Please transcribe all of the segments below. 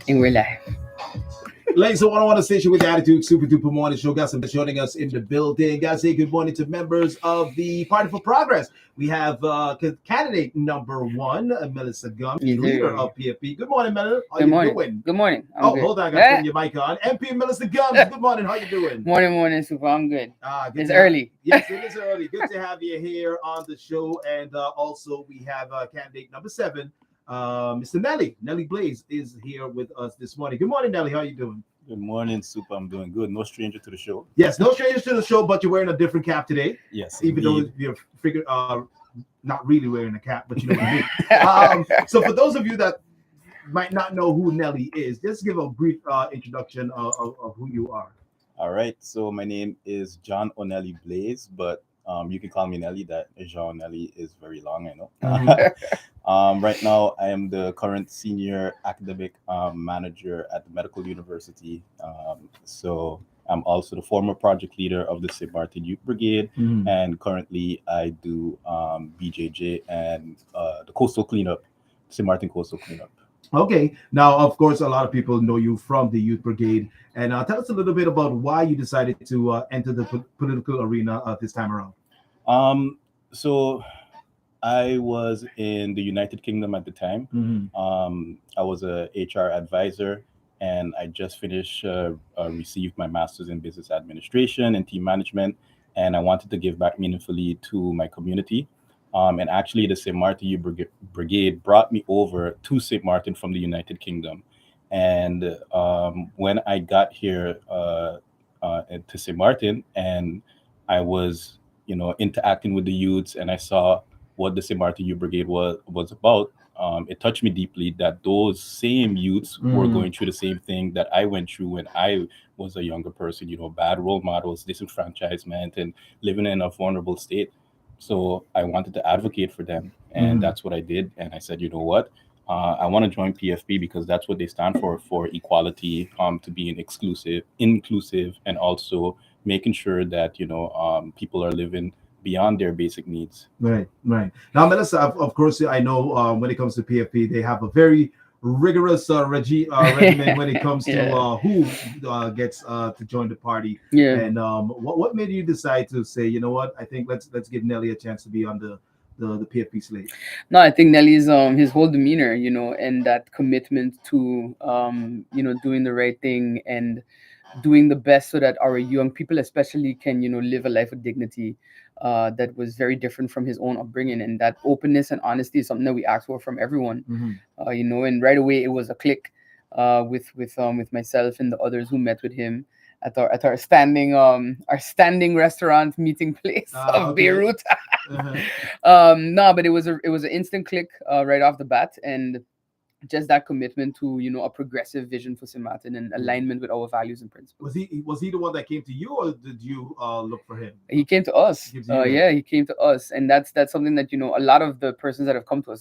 And we're live. Ladies and 101 station with the attitude, Suppa Duppa morning show. Got some joining us in the building. Guys, say good morning to members of the Party for Progress. We have candidate number one, Melissa Gumbs, Yes, leader sir. of PFP. Good morning, Melissa. How Good you morning. doing? Good morning. I'm Oh, good. hold on, I got to turn your mic on. MP Melissa Gumbs, good morning. How you doing? Morning, Super. I'm good. Good It's to have- early. Yes, it is early. Good to have you here on the show. And also, we have candidate number seven, Mr. Nelly Blaise is here with us this morning. Good morning, Nelly. How you doing? Good morning, Super. I'm doing good. No stranger to the show. Yes, no strangers to the show, but you're wearing a different cap today. Yes, Even indeed. though you're not really wearing a cap, but you know what I mean. So for those of you that might not know who Nelly is, just give a brief introduction of who you are. All right. So my name is Jean-Oneli Blaise, but you can call me Nelly. That Jean-Oneli is very long, I know. Right now, I am the current senior academic manager at the Medical University. So I'm also the former project leader of the St. Martin Youth Brigade, and currently I do BJJ and the coastal cleanup, St. Martin coastal cleanup. Okay. Now, of course, a lot of people know you from the Youth Brigade. And tell us a little bit about why you decided to enter the political arena this time around. So I was in the United Kingdom at the time. I was a HR advisor, and I just finished received my master's in business administration and team management, and I wanted to give back meaningfully to my community. And actually, the St. Martin Youth Brigade brought me over to St. Martin from the United Kingdom. And when I got here to St. Martin, and I was, interacting with the youths, and I saw what the St. Martin Youth Brigade was about, it touched me deeply that those same youths were going through the same thing that I went through when I was a younger person, bad role models, disenfranchisement, and living in a vulnerable state. So I wanted to advocate for them, and that's what I did. And I said, you know what? I want to join PFP because that's what they stand for equality, to being inclusive, and also making sure that people are living beyond their basic needs. Right. Now, Melissa, of course, I know when it comes to PFP, they have a very rigorous regimen when it comes to who gets to join the party. Yeah. And what made you decide to say, you know what, I think let's give Nelly a chance to be on the PFP slate? No, I think Nelly's his whole demeanor, and that commitment to doing the right thing and doing the best so that our young people especially can live a life of dignity, that was very different from his own upbringing. And that openness and honesty is something that we ask for from everyone. And right away it was a click with myself and the others who met with him at our standing restaurant meeting place of Beirut. No, but it was an instant click right off the bat, and just that commitment to a progressive vision for St. Martin and alignment with our values and principles. Was he the one that came to you, or did you look for him? He came to us. He came to you. He came to us, and that's something that a lot of the persons that have come to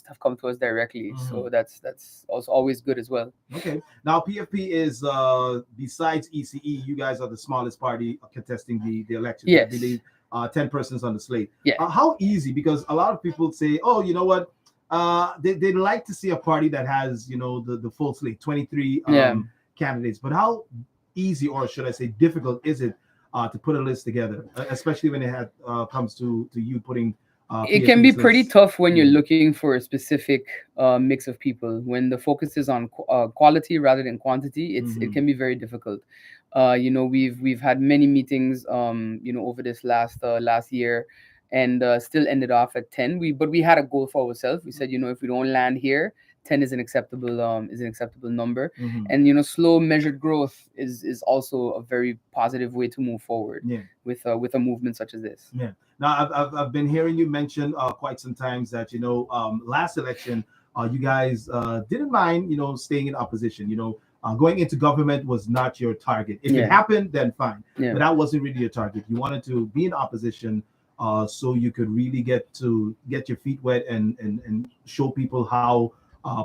us directly. So that's also always good as well. Okay. Now PFP is besides ECE, you guys are the smallest party contesting the election. Yes. I believe 10 persons on the slate. Yeah. How easy? Because a lot of people say, oh, you know what? They'd like to see a party that has, the full slate, 23 candidates. But how easy, or should I say difficult, is it to put a list together, especially when it comes to you putting it can be pretty lists? tough when you're looking for a specific mix of people. When the focus is on quality rather than quantity, it can be very difficult. We've had many meetings over this last year, and still ended off at 10. But we had a goal for ourselves. We said, if we don't land here, 10 is an acceptable number. And slow measured growth is also a very positive way to move forward with a movement such as this. Yeah. Now I've been hearing you mention quite some times that last election you guys didn't mind staying in opposition. Going into government was not your target. If it happened, then fine. But that wasn't really your target. You wanted to be in opposition so you could really get your feet wet and show people how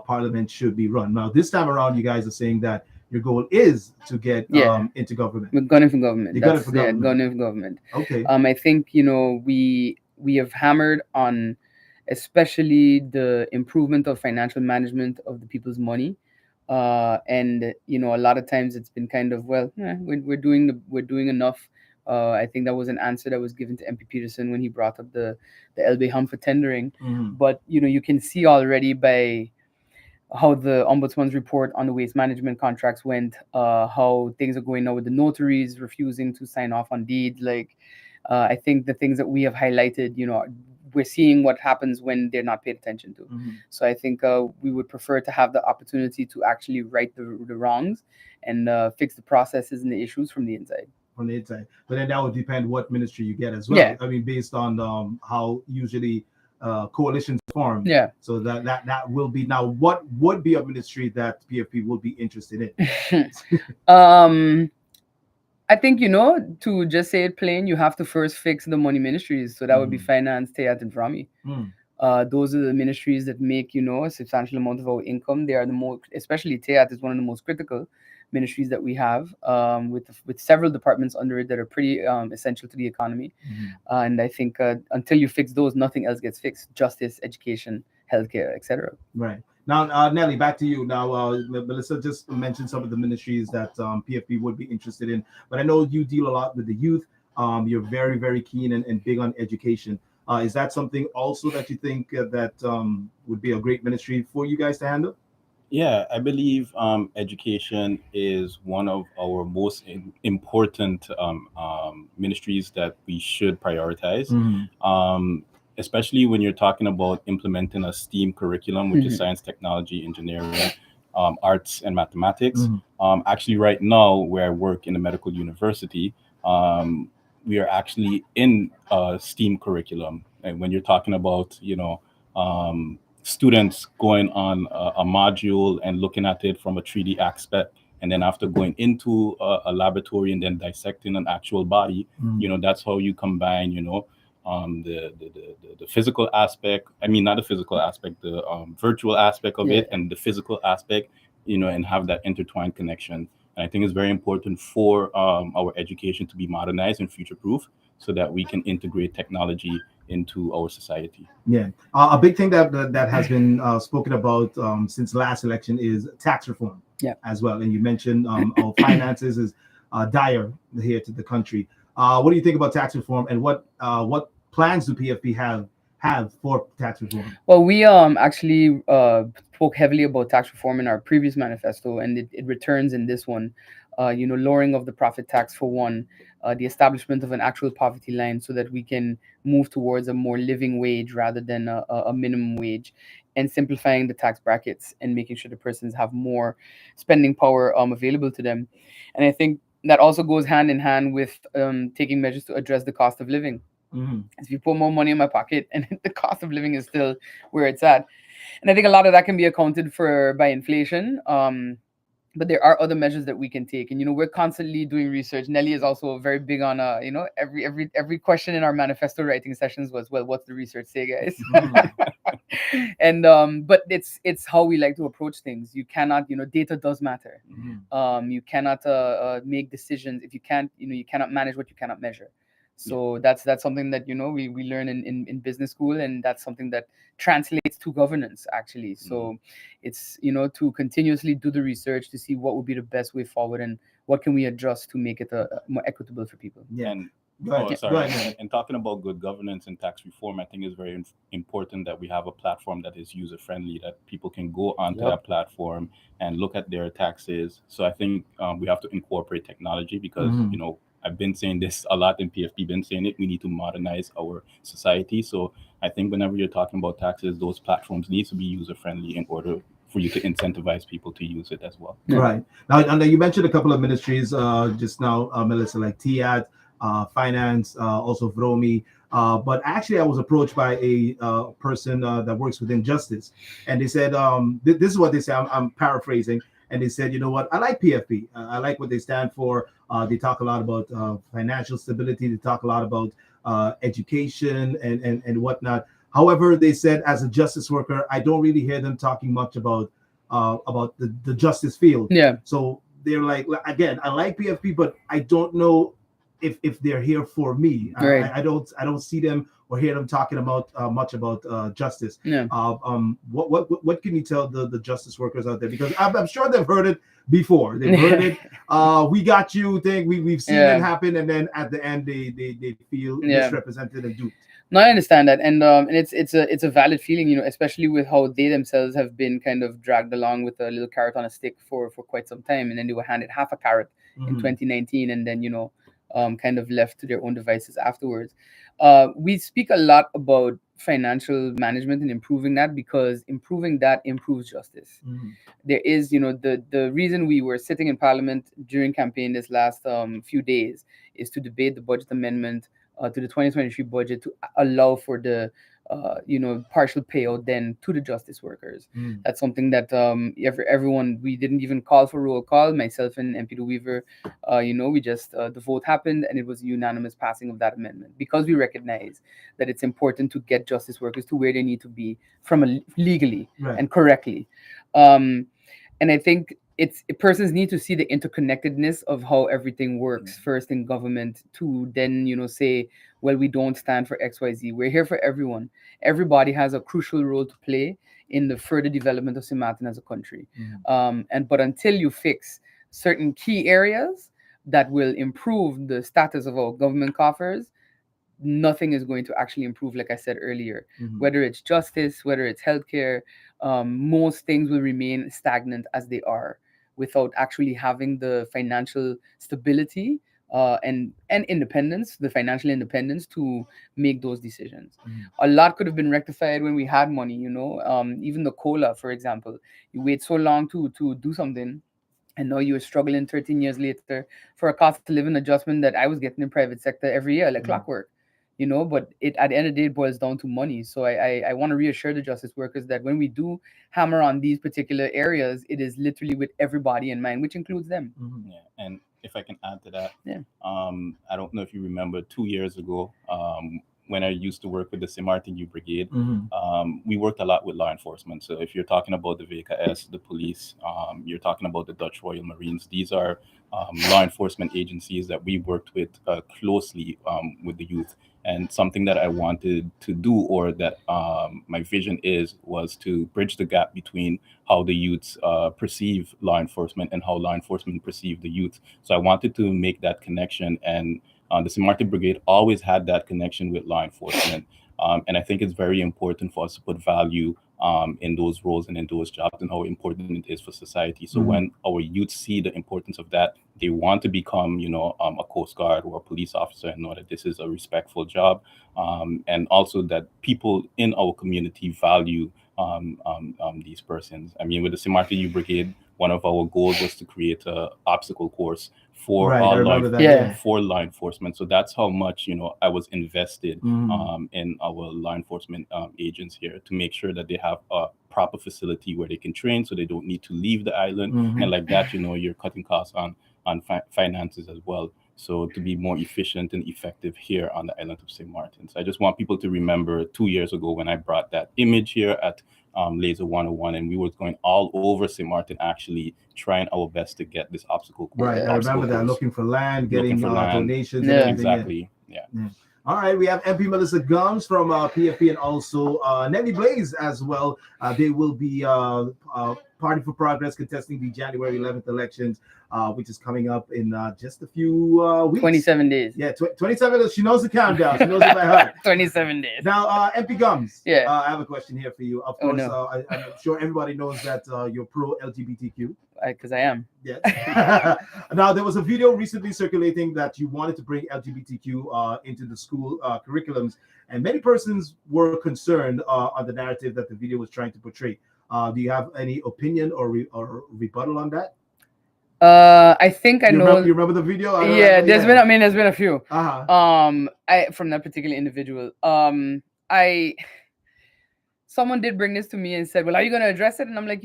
Parliament should be run. Now, this time around, you guys are saying that your goal is to get into government. We're gunning for government. You're gunning for government. Gunning for government. Okay. I think we have hammered on especially the improvement of financial management of the people's money. And a lot of times it's been kind of, well, we're doing enough. I think that was an answer that was given to MP Peterson when he brought up the LB hum for tendering. Mhm. But you can see already by how the ombudsman's report on the waste management contracts went, how things are going now with the notaries refusing to sign off on deeds. Like, I think the things that we have highlighted, we're seeing what happens when they're not paid attention to. Mhm. So I think we would prefer to have the opportunity to actually right the wrongs and fix the processes and the issues from the inside. On the inside. But then that would depend what ministry you get as well. Yeah. I mean, based on how usually coalitions form. Yeah. So that will be now. What would be a ministry that PFP will be interested in? um I think, to just say it plain, you have to first fix the money ministries. So that would be finance, Teyat, and Vrami. Mm. Those are the ministries that make, a substantial amount of our income. They are the most, especially Teyat is one of the most critical ministries that we have, with several departments under it that are pretty essential to the economy. And I think until you fix those, nothing else gets fixed. Justice, education, healthcare, etc. Right. Now, Nelly, back to you. Now, Melissa just mentioned some of the ministries that PFP would be interested in, but I know you deal a lot with the youth. You're very, very keen and big on education. Is that something also that you think that would be a great ministry for you guys to handle? Yeah, I believe education is one of our most important ministries that we should prioritize. Especially when you're talking about implementing a STEAM curriculum, which is science, technology, engineering, arts, and mathematics. Actually, right now, where I work in a medical university, we are actually in a STEAM curriculum. And when you're talking about, students going on a module and looking at it from a 3D aspect, and then after going into a laboratory and then dissecting an actual body, that's how you combine, the physical aspect. I mean, not the physical aspect, the virtual aspect of it, and the physical aspect, and have that intertwined connection. And I think it's very important for our education to be modernized and future proof, so that we can integrate technology into our society. Yeah, a big thing that has been spoken about since last election is tax reform. Yeah. As well, and you mentioned our finances is dire here to the country. What do you think about tax reform, and what plans do PFP have for tax reform? Well, we actually spoke heavily about tax reform in our previous manifesto, and it returns in this one. Lowering of the profit tax for one, the establishment of an actual poverty line so that we can move towards a more living wage rather than a minimum wage, and simplifying the tax brackets and making sure the persons have more spending power available to them. And I think that also goes hand in hand with taking measures to address the cost of living. If you put more money in my pocket and the cost of living is still where it's at. And I think a lot of that can be accounted for by inflation. But there are other measures that we can take, and we're constantly doing research. Nelly is also very big on every question in our manifesto writing sessions was, well, what's the research say, guys? And but it's how we like to approach things. You cannot, data does matter. You cannot make decisions if you can't, you cannot manage what you cannot measure. So that's something that we learn in business school, and that's something that translates to governance actually. So it's to continuously do the research to see what would be the best way forward and what can we adjust to make it more equitable for people. Yeah. And Go ahead. Go ahead. and talking about good governance and tax reform, I think it's very important that we have a platform that is user friendly, that people can go onto that platform and look at their taxes. So I think we have to incorporate technology because I've been saying this a lot in PFP, been saying it, we need to modernize our society. So I think whenever you're talking about taxes, those platforms need to be user-friendly in order for you to incentivize people to use it as well. Yeah. Right. Now, and you mentioned a couple of ministries just now, Melissa, like TIAT, finance, also VROMI. But actually, I was approached by a person that works within justice. And they said, this is what they say, I'm paraphrasing. And they said, you know what, I like PFP. I like what they stand for. They talk a lot about financial stability. They talk a lot about education and whatnot. However, they said, as a justice worker, I don't really hear them talking much about the justice field. Yeah. So they're like, again, I like PFP, but I don't know if they're here for me. Right. I don't see them or hear them talking about much about justice. Yeah. What can you tell the justice workers out there? Because I'm sure they've heard it before. They've heard it. We got you thing. We've seen it happen, and then at the end they feel misrepresented and duped. No, I understand that, and it's a valid feeling, especially with how they themselves have been kind of dragged along with a little carrot on a stick for quite some time, and then they were handed half a carrot in 2019, and then kind of left to their own devices afterwards. We speak a lot about financial management and improving that, because improving that improves justice. There is, the reason we were sitting in Parliament during campaign this last few days is to debate the budget amendment to the 2023 budget to allow for the partial payout then to the justice workers. That's something that everyone, we didn't even call for roll call, myself and MP Weaver, we just the vote happened and it was a unanimous passing of that amendment, because we recognize that it's important to get justice workers to where they need to be legally and correctly. And I think persons need to see the interconnectedness of how everything works, first in government, to then say, well, we don't stand for XYZ. We're here for everyone. Everybody has a crucial role to play in the further development of St. Martin as a country. But until you fix certain key areas that will improve the status of our government coffers, nothing is going to actually improve, like I said earlier. Whether it's justice, whether it's healthcare, most things will remain stagnant as they are, without actually having the financial stability and independence, the financial independence to make those decisions. A lot could have been rectified when we had money, even the cola, for example. You wait so long to do something, and now you're struggling 13 years later for a cost of living adjustment that I was getting in private sector every year, like clockwork. But at the end of the day, it boils down to money. So I want to reassure the justice workers that when we do hammer on these particular areas, it is literally with everybody in mind, which includes them. Yeah, and if I can add to that, Yeah. I don't know if you remember 2 years ago, when I used to work with the St. Martin Youth Brigade, we worked a lot with law enforcement. So if you're talking about the VKS, the police, you're talking about the Dutch Royal Marines, these are law enforcement agencies that we worked with closely with the youth. And something that I wanted to do, or that my vision was to bridge the gap between how the youths perceive law enforcement and how law enforcement perceive the youth. So I wanted to make that connection, and the St. Martin Brigade always had that connection with law enforcement. And I think it's very important for us to put value in those roles and in those jobs, and how important it is for society. So when our youth see the importance of that, they want to become, a Coast Guard or a police officer, and know that this is a respectful job, and also that people in our community value these persons. I mean, with the St. Martin Youth Brigade, one of our goals was to create an obstacle course for for law enforcement. So that's how much I was invested in our law enforcement agents here, to make sure that they have a proper facility where they can train, so they don't need to leave the island, and like that, you're cutting costs on finances as well. So to be more efficient and effective here on the island of St. Martin. So I just want people to remember 2 years ago when I brought that image here at Laser 101, and we were going all over St. Martin, actually trying our best to get this obstacle course. Right, I remember that, looking for land, getting donations. Yeah. Exactly. Yeah. All right, we have MP Melissa Gumbs from PFP, and also Nelly Blaise as well. They will be Party for Progress contesting the January 11th elections, which is coming up in just a few weeks. 27 days. Yeah, 27. She knows the countdown. She knows it by heart. 27 days. Now, MP Gumbs, Yeah. I have a question here for you. Of course, I'm sure everybody knows that you're pro-LGBTQ. Because I am. Yes. Now, there was a video recently circulating that you wanted to bring LGBTQ into the school curriculums, and many persons were concerned on the narrative that the video was trying to portray. Do you have any opinion or rebuttal on that? I think I know. You remember the video? There's been a few. From that particular individual. Someone did bring this to me and said, well, are you going to address it? And I'm like,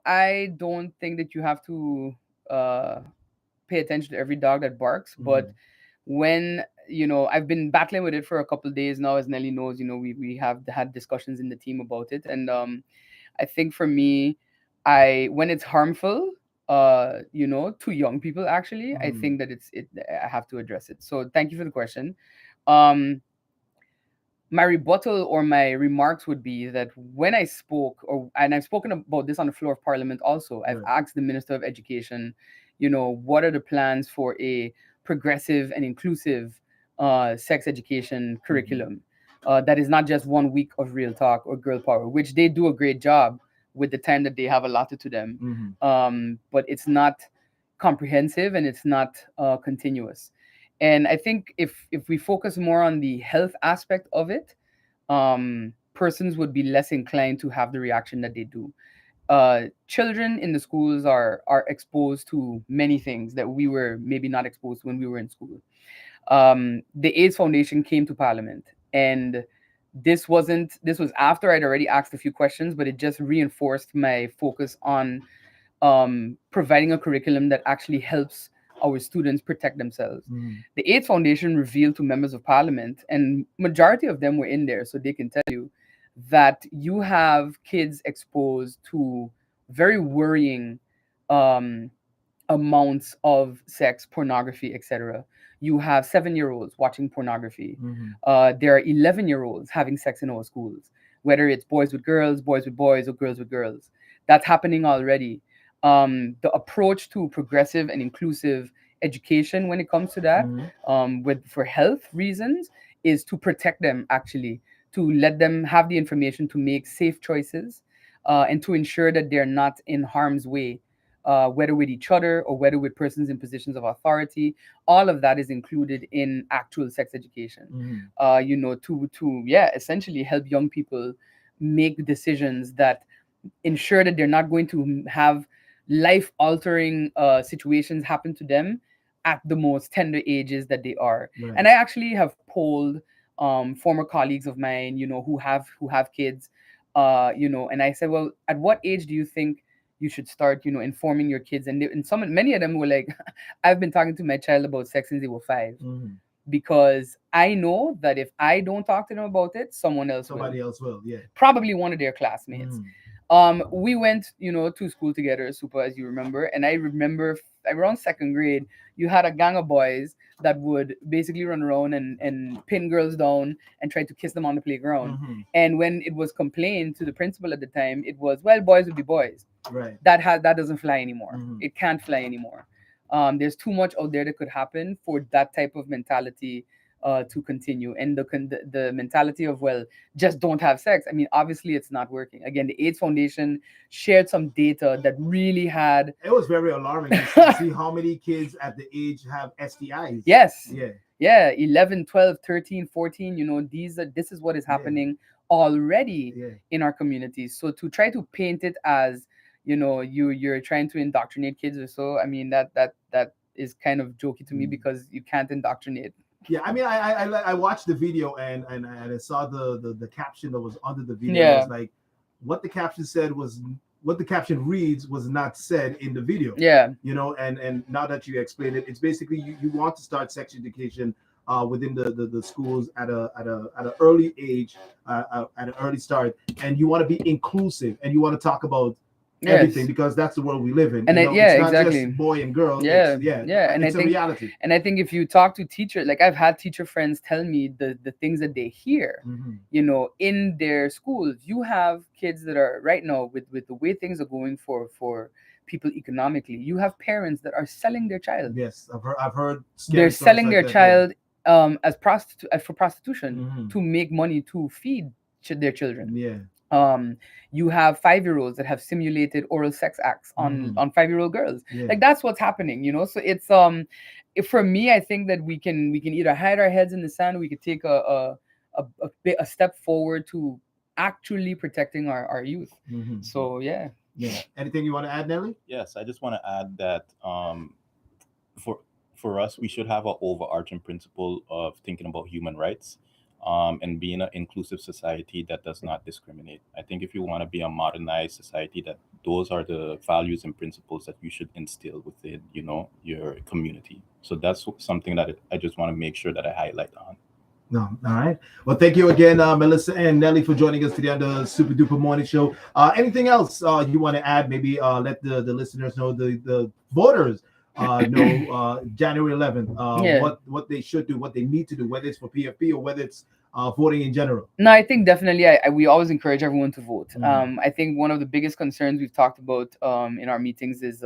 I don't think that you have to pay attention to every dog that barks. But when, I've been battling with it for a couple of days now, as Nelly knows, we have had discussions in the team about it. And I think for me, when it's harmful, to young people, actually, I think that I have to address it. So thank you for the question. my rebuttal or my remarks would be that when I spoke, and I've spoken about this on the floor of Parliament also, I've Right. asked the Minister of Education, what are the plans for a progressive and inclusive sex education Mhm. curriculum that is not just 1 week of real talk or girl power, which they do a great job with the time that they have allotted to them. Mhm. But it's not comprehensive and it's not continuous. And I think if we focus more on the health aspect of it, persons would be less inclined to have the reaction that they do. Children in the schools are exposed to many things that we were maybe not exposed to when we were in school. The AIDS Foundation came to Parliament, and this was after I'd already asked a few questions, but it just reinforced my focus on providing a curriculum that actually helps our students protect themselves. Mhm. The AIDS Foundation revealed to members of parliament, and majority of them were in there, so they can tell you that you have kids exposed to very worrying um, amounts of sex, pornography, etc. You have 7 year olds watching pornography. Mhm. There are 11-year-olds having sex in our schools, whether it's boys with boys, or girls with girls. That's happening already. The approach to progressive and inclusive education when it comes to that, Mhm. with for health reasons, is to protect them actually, to let them have the information to make safe choices, and to ensure that they're not in harm's way, whether with each other or whether with persons in positions of authority. All of that is included in actual sex education. Mhm. To yeah, essentially help young people make decisions that ensure that they're not going to have life altering situations happen to them at the most tender ages that they are. And Right. I actually have polled former colleagues of mine, who have kids, and I said, well, at what age do you think you should start, informing your kids? And many of them were like, I've been talking to my child about sex since they were 5, Mhm. because I know that if I don't talk to them about it, someone else will, Somebody else will. Yeah. probably one of their classmates. Mhm. We went, to school together, super, as you remember. And I remember around second grade, you had a gang of boys that would basically run around and pin girls down and try to kiss them on the playground. Mhm. And when it was complained to the principal at the time, it was, well, boys would be boys. Right. That doesn't fly anymore. Mhm. It can't fly anymore. There's too much out there that could happen for that type of mentality to continue, and the mentality of, well, just don't have sex. I mean, obviously it's not working. Again, the AIDS Foundation shared some data that really had, It was very alarming to see how many kids at the age have STIs. yes, Yeah. yeah, 11, 12, 13, 14. This is what is Yeah. happening already Yeah. in our communities. So to try to paint it as, you're trying to indoctrinate kids or so, I mean, that is kind of jokey to me, Mm. because you can't indoctrinate. Yeah, I mean, I watched the video and I saw the caption that was under the video. And I Yeah. was like, what the caption said was what the caption reads was not said in the video. Yeah. And now that you explained it, it's basically you want to start sex education within the schools at an early age, at an early start, and you want to be inclusive and you want to talk about everything Yes. because that's the world we live in. And yeah, It's not exactly. just boy and girl. Yeah, It's yeah, yeah. And I it's a think reality. and I think if you talk to teachers, like I've had teacher friends tell me the things that they hear, Mhm. in their schools. You have kids that are right now, with the way things are going for people economically. You have parents that are selling their child. Yes, I've heard They're scary stories selling like their that. Yeah. child for prostitution, Mhm. to make money to feed their children. Yeah. You have 5-year-olds that have simulated oral sex acts on Mhm. on 5-year-old girls. Yeah. Like, that's what's happening, so it's for me, I think that we can either hide our heads in the sand, or we could take a step forward to actually protecting our youth. Mhm. So yeah. Yeah. Anything you want to add, Nelly? Yes, I just want to add that for for us, we should have an overarching principle of thinking about human rights, and being an inclusive society that does not discriminate. I think if you want to be a modernized society, that those are the values and principles that you should instill within, your community. So that's something that I just want to make sure that I highlight on. No. All right. Well, thank you again, Melissa and Nelly, for joining us today on the Super Duper Morning Show. Anything else you want to add? Maybe let the listeners know, the voters know January 11th, Yeah. what they should do, what they need to do, whether it's for PFP or whether it's voting in general? No, I think definitely. We always encourage everyone to vote. Mhm. I think one of the biggest concerns we've talked about in our meetings is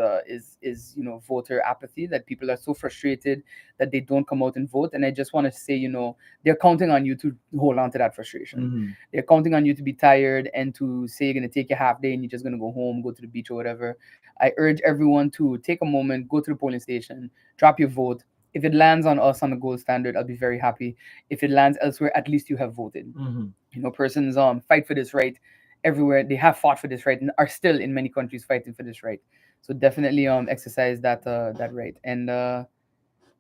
voter apathy. That people are so frustrated that they don't come out and vote. And I just want to say, they're counting on you to hold on to that frustration. Mhm. They're counting on you to be tired and to say you're going to take a half day and you're just going to go home, go to the beach or whatever. I urge everyone to take a moment, go to the polling station, drop your vote. If it lands on us on the gold standard, I'll be very happy. If it lands elsewhere, at least you have voted. Mhm. Persons fight for this right everywhere. They have fought for this right and are still in many countries fighting for this right. So definitely exercise that right. And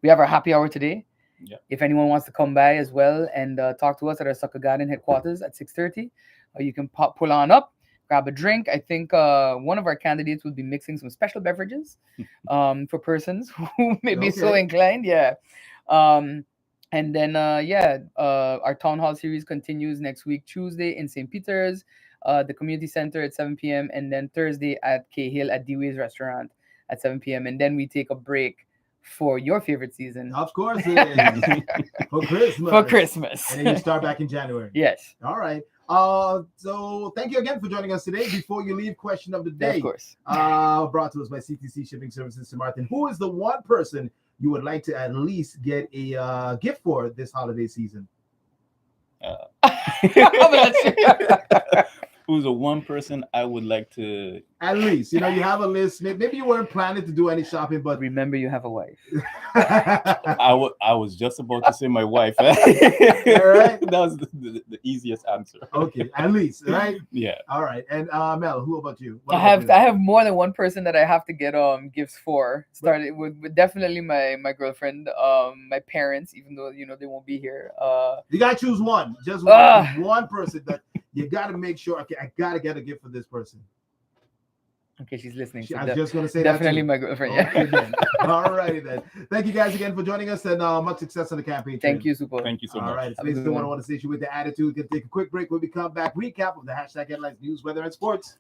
we have our happy hour today. Yeah. If anyone wants to come by as well and talk to us at our Soccer Garden headquarters at 6:30, you can pull on up, grab a drink. I think one of our candidates will be mixing some special beverages for persons who may be so Okay. inclined. Yeah. Um, and then, our town hall series continues next week, Tuesday in St. Peter's, the community center at 7 p.m., and then Thursday at Cahill at Dewey's Restaurant at 7 p.m. And then we take a break for your favorite season, Of course it is. For Christmas. for Christmas. And then you start back in January. Yes, All right. So thank you again for joining us today. Before you leave, question of the day. of course. Brought to us by CTC Shipping Services St. Martin. Who is the one person you would like to at least get a gift for this holiday season? Who's the one person I would like to? At least, you have a list. Maybe you weren't planning to do any shopping, but Remember, you have a wife. I was just about to say my wife. All right. That was the easiest answer. Okay, at least, right? Yeah. All right. And Mel, who about you? What I about have you? I have more than one person that I have to get gifts for. Started with definitely my girlfriend, my parents, even though they won't be here. You gotta choose one, just Ah. one person that you gotta make sure. Okay, I gotta get a gift for this person. Okay, she's listening. So I was just gonna say definitely that my girlfriend. Okay, Yeah. then. All righty then. Thank you guys again for joining us, and much success on the campaign. Thank you, Super. Thank you so All much. right, Have a ladies and good gentlemen, I one. want to say you with the attitude. We're gonna take a quick break. When we come back, recap of the hashtag headlines, news, weather, and sports.